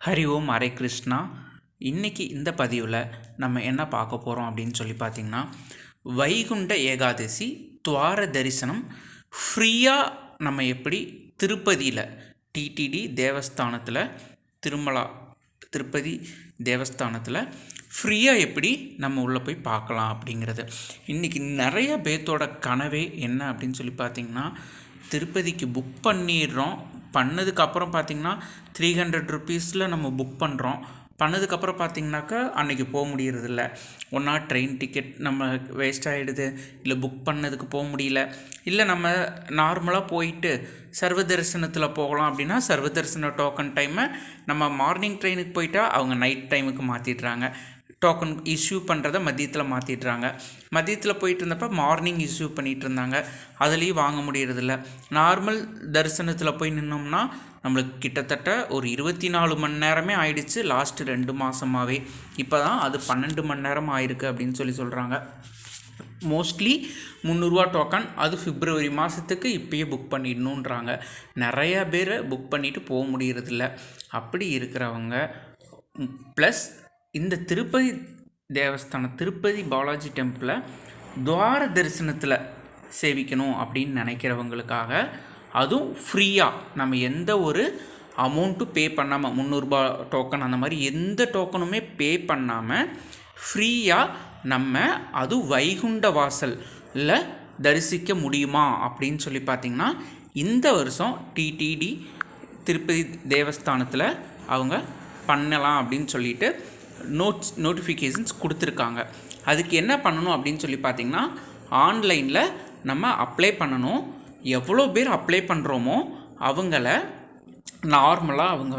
ஹரி ஓம் ஹரே கிருஷ்ணா. இன்றைக்கி இந்த பதிவில் நம்ம என்ன பார்க்க போகிறோம் அப்படின்னு சொல்லி பார்த்திங்கன்னா, வைகுண்ட ஏகாதசி துவார தரிசனம் ஃப்ரீயாக நம்ம எப்படி திருப்பதியில் டிடிடி தேவஸ்தானத்தில் திருப்பதி தேவஸ்தானத்தில் ஃப்ரீயாக எப்படி நம்ம உள்ளே போய் பார்க்கலாம் அப்படிங்கிறது. இன்றைக்கி நிறைய பேர்த்தோட கனவே என்ன அப்படின்னு சொல்லி பார்த்திங்கன்னா, திருப்பதிக்கு புக் பண்ணிடுறோம். பண்ணதுக்கப்புறம் பார்த்திங்கன்னா 300 ருபீஸில் நம்ம புக் பண்ணுறோம். பண்ணதுக்கப்புறம் பார்த்திங்கனாக்கா அன்றைக்கி போக முடியறதில்ல. ஒன்றா ட்ரெயின் டிக்கெட் நம்ம வேஸ்ட் ஆகிடுது, இல்லை புக் பண்ணதுக்கு போக முடியல, இல்லை நம்ம நார்மலாக போயிட்டு சர்வ தரிசனத்தில் போகலாம் அப்படின்னா சர்வ தரிசன டோக்கன் டைமை நம்ம மார்னிங் ட்ரெயினுக்கு போயிட்டால் அவங்க நைட் டைமுக்கு மாற்றிடுறாங்க. டோக்கன் இஷ்யூ பண்ணுறத மதியத்தில் மாற்றிடுறாங்க. மதியத்தில் போயிட்டு இருந்தப்போ மார்னிங் இஷ்யூ பண்ணிகிட்டு இருந்தாங்க. அதுலேயும் வாங்க முடியறதில்ல. நார்மல் தரிசனத்தில் போய் நின்னோம்னா நம்மளுக்கு கிட்டத்தட்ட ஒரு 24 மணி நேரமே ஆயிடுச்சு லாஸ்ட்டு 2 மாதமாகவே. இப்போ தான் அது 12 மணி நேரம் ஆயிருக்கு அப்படின்னு சொல்கிறாங்க. மோஸ்ட்லி 300 டோக்கன், அது பிப்ரவரி மாதத்துக்கு இப்போயே புக் பண்ணிடணுன்றாங்க. நிறையா பேர் புக் பண்ணிவிட்டு போக முடியறதில்ல. அப்படி இருக்கிறவங்க ப்ளஸ் இந்த திருப்பதி தேவஸ்தானம் திருப்பதி பாலாஜி டெம்பிளை துவார தரிசனத்தில் சேவிக்கணும் அப்படின்னு நினைக்கிறவங்களுக்காக, அதுவும் ஃப்ரீயாக நம்ம எந்த ஒரு அமௌண்ட்டும் பே பண்ணாமல் 300 டோக்கன் அந்த மாதிரி எந்த டோக்கனுமே பே பண்ணாமல் ஃப்ரீயாக நம்ம அதுவும் வைகுண்ட வாசலில் தரிசிக்க முடியுமா அப்படின்னு சொல்லி பார்த்திங்கன்னா, இந்த வருஷம் டிடிடி திருப்பதி தேவஸ்தானத்தில் அவங்க பண்ணலாம் அப்படின்னு சொல்லிட்டு நோட்டிஃபிகேஷன்ஸ் கொடுத்துருக்காங்க. அதுக்கு என்ன பண்ணணும் அப்படின்னு சொல்லி பார்த்திங்கன்னா, ஆன்லைனில் நம்ம அப்ளை பண்ணணும். எவ்வளோ பேர் அப்ளை பண்ணுறோமோ அவங்கள நார்மலாக அவங்க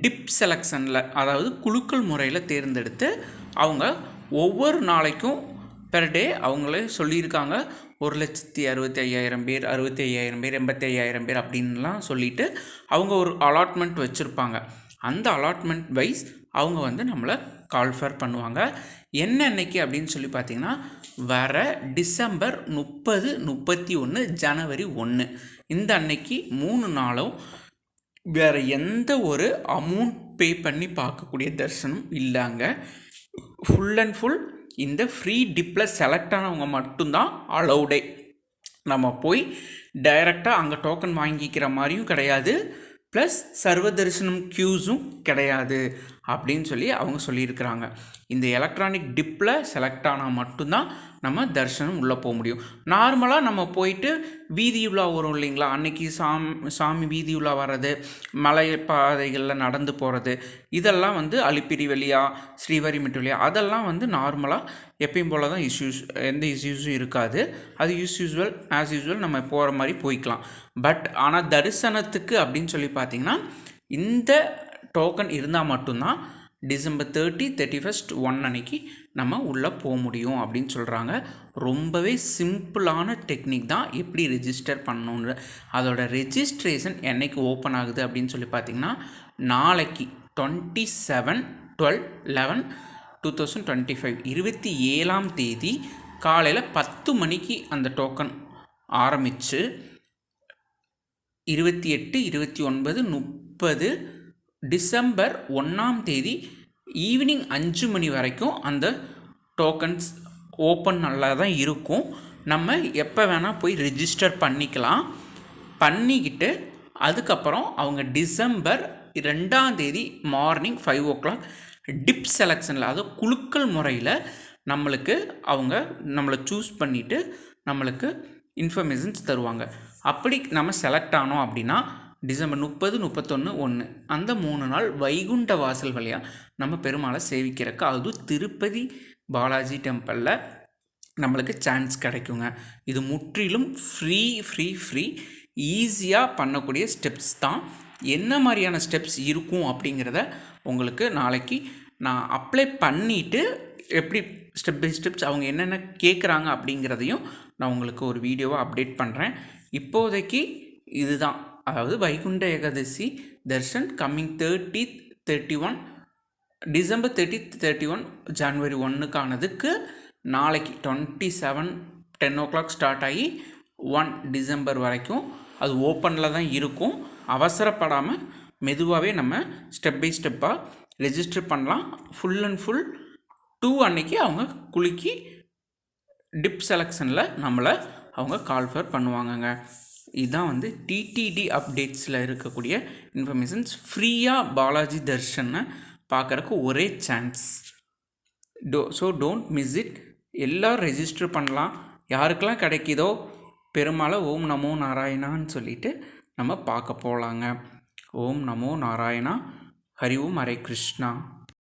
டிப் செலெக்ஷனில், அதாவது குலுக்கல் முறையில் தேர்ந்தெடுத்து அவங்க ஒவ்வொரு நாளைக்கும் பெர் டே அவங்களே சொல்லியிருக்காங்க 1,65,000 பேர், 65,000 பேர், 85,000 பேர் அப்படின்லாம் சொல்லிவிட்டு அவங்க ஒரு அலாட்மெண்ட் வச்சுருப்பாங்க. அந்த அலாட்மெண்ட் வைஸ் அவங்க நம்மளை கால்ஃபர் பண்ணுவாங்க. என்னன்னைக்கு அப்படின்னு சொல்லி பார்த்திங்கன்னா, வர டிசம்பர் 30, 31, ஜனவரி 1 இந்த அன்னைக்கு 3 நாளும் வேறு எந்த ஒரு அமௌண்ட் பே பண்ணி பார்க்கக்கூடிய தரிசனம் இல்லைங்க. ஃபுல் அண்ட் ஃபுல் இந்த ஃப்ரீ டிப்பில் செலக்ட் ஆனவங்க மட்டும்தான் அலௌடே. நம்ம போய் டைரெக்டாக அங்கே டோக்கன் வாங்கிக்கிற மாதிரியும் கிடையாது, ப்ளஸ் சர்வ தரிசனம் க்யூஸும் கிடையாது அப்படின்னு சொல்லி அவங்க சொல்லியிருக்கிறாங்க. இந்த எலக்ட்ரானிக் டிப்பில் செலக்ட் ஆனால் மட்டும்தான் நம்ம தரிசனம் உள்ளே போக முடியும். நார்மலாக நம்ம போயிட்டு வீதி உலா வரும் இல்லைங்களா, அன்றைக்கி சாமி வீதி உலா வர்றது, மலை பாதைகளில் நடந்து போகிறது, இதெல்லாம் அலிப்பிரி வழியா, ஸ்ரீவரிமெட்டு வழியா, அதெல்லாம் நார்மலாக எப்பயும் போல் தான் எந்த இஷ்யூஸும் இருக்காது. அது ஆஸ் யூஸ்வல் நம்ம போகிற மாதிரி போய்க்கலாம். பட் ஆனால் தரிசனத்துக்கு அப்படின்னு சொல்லி பார்த்திங்கன்னா, இந்த டோக்கன் இருந்தால் மட்டும்தான் டிசம்பர் 30, 31, 1 அன்னைக்கு நம்ம உள்ளே போக முடியும் அப்படின்னு சொல்கிறாங்க. ரொம்பவே சிம்பிளான டெக்னிக் தான் எப்படி ரெஜிஸ்டர் பண்ணணுன்ற. அதோட ரெஜிஸ்ட்ரேஷன் என்றைக்கு ஓப்பன் ஆகுது அப்படின்னு சொல்லி பார்த்திங்கன்னா, நாளைக்கு 27/12/11/2025 27ஆம் தேதி காலையில் 10 மணிக்கு அந்த டோக்கன் ஆரம்பித்து 28, 29, 30 டிசம்பர் 1ஆம் தேதி ஈவினிங் 5 மணி வரைக்கும் அந்த டோக்கன்ஸ் ஓப்பன் நல்லா தான் இருக்கும். நம்ம எப்போ வேணால் போய் ரெஜிஸ்டர் பண்ணிக்கலாம். பண்ணிக்கிட்டு அதுக்கப்புறம் அவங்க டிசம்பர் 2ஆம் தேதி மார்னிங் 5 o'clock டிப் செலெக்ஷனில், அதாவது குலுக்கல் முறையில் நம்மளை சூஸ் பண்ணிவிட்டு நம்மளுக்கு இன்ஃபர்மேஷன்ஸ் தருவாங்க. அப்படி நம்ம செலக்ட் ஆனோம் அப்படின்னா டிசம்பர் 30, 31, 1 அந்த 3 நாள் வைகுண்ட வாசல் வழியாக நம்ம பெருமாளை சேவிக்கிறதுக்கு, அதுவும் திருப்பதி பாலாஜி டெம்பிளில் நம்மளுக்கு சான்ஸ் கிடைக்குங்க. இது முற்றிலும் ஃப்ரீ ஈஸியாக பண்ணக்கூடிய ஸ்டெப்ஸ் தான். என்ன மாதிரியான ஸ்டெப்ஸ் இருக்கும் அப்படிங்கிறத உங்களுக்கு நாளைக்கு நான் அப்ளை பண்ணிவிட்டு எப்படி ஸ்டெப் பை ஸ்டெப்ஸ் அவங்க என்னென்ன கேட்குறாங்க அப்படிங்கிறதையும் நான் உங்களுக்கு ஒரு வீடியோவாக அப்டேட் பண்ணுறேன். இப்போதைக்கு இதுதான், அதாவது வைகுண்ட ஏகாதசி தர்ஷன் கம்மிங் 30, 31 டிசம்பர் 30, 31, ஜனவரி 1க்கானதுக்கு நாளைக்கு 27 10 o'clock ஸ்டார்ட் ஆகி 1 டிசம்பர் வரைக்கும் அது ஓப்பனில் தான் இருக்கும். அவசரப்படாமல் மெதுவாகவே நம்ம ஸ்டெப் பை ஸ்டெப்பாக ரெஜிஸ்டர் பண்ணலாம். ஃபுல் அண்ட் ஃபுல் 2 அன்னைக்கு அவங்க குலுக்கி டிப் செலெக்ஷனில் நம்மளை அவங்க கால்ஃபர் பண்ணுவாங்கங்க. இதுதான் வந்து டிடிடி அப்டேட்ஸில் இருக்கக்கூடிய இன்ஃபர்மேஷன்ஸ். ஃப்ரீயாக பாலாஜி தர்ஷனை பார்க்குறக்கு ஒரே chance. So don't miss it. எல்லோரும் ரெஜிஸ்டர் பண்ணலாம். யாருக்கெல்லாம் கிடைக்கிதோ பெருமாளை ஓம் நமோ நாராயணான்னு சொல்லிட்டு நம்ம பார்க்க போகலாங்க. ஓம் நமோ நாராயணா. ஹரி ஓம் ஹரே கிருஷ்ணா.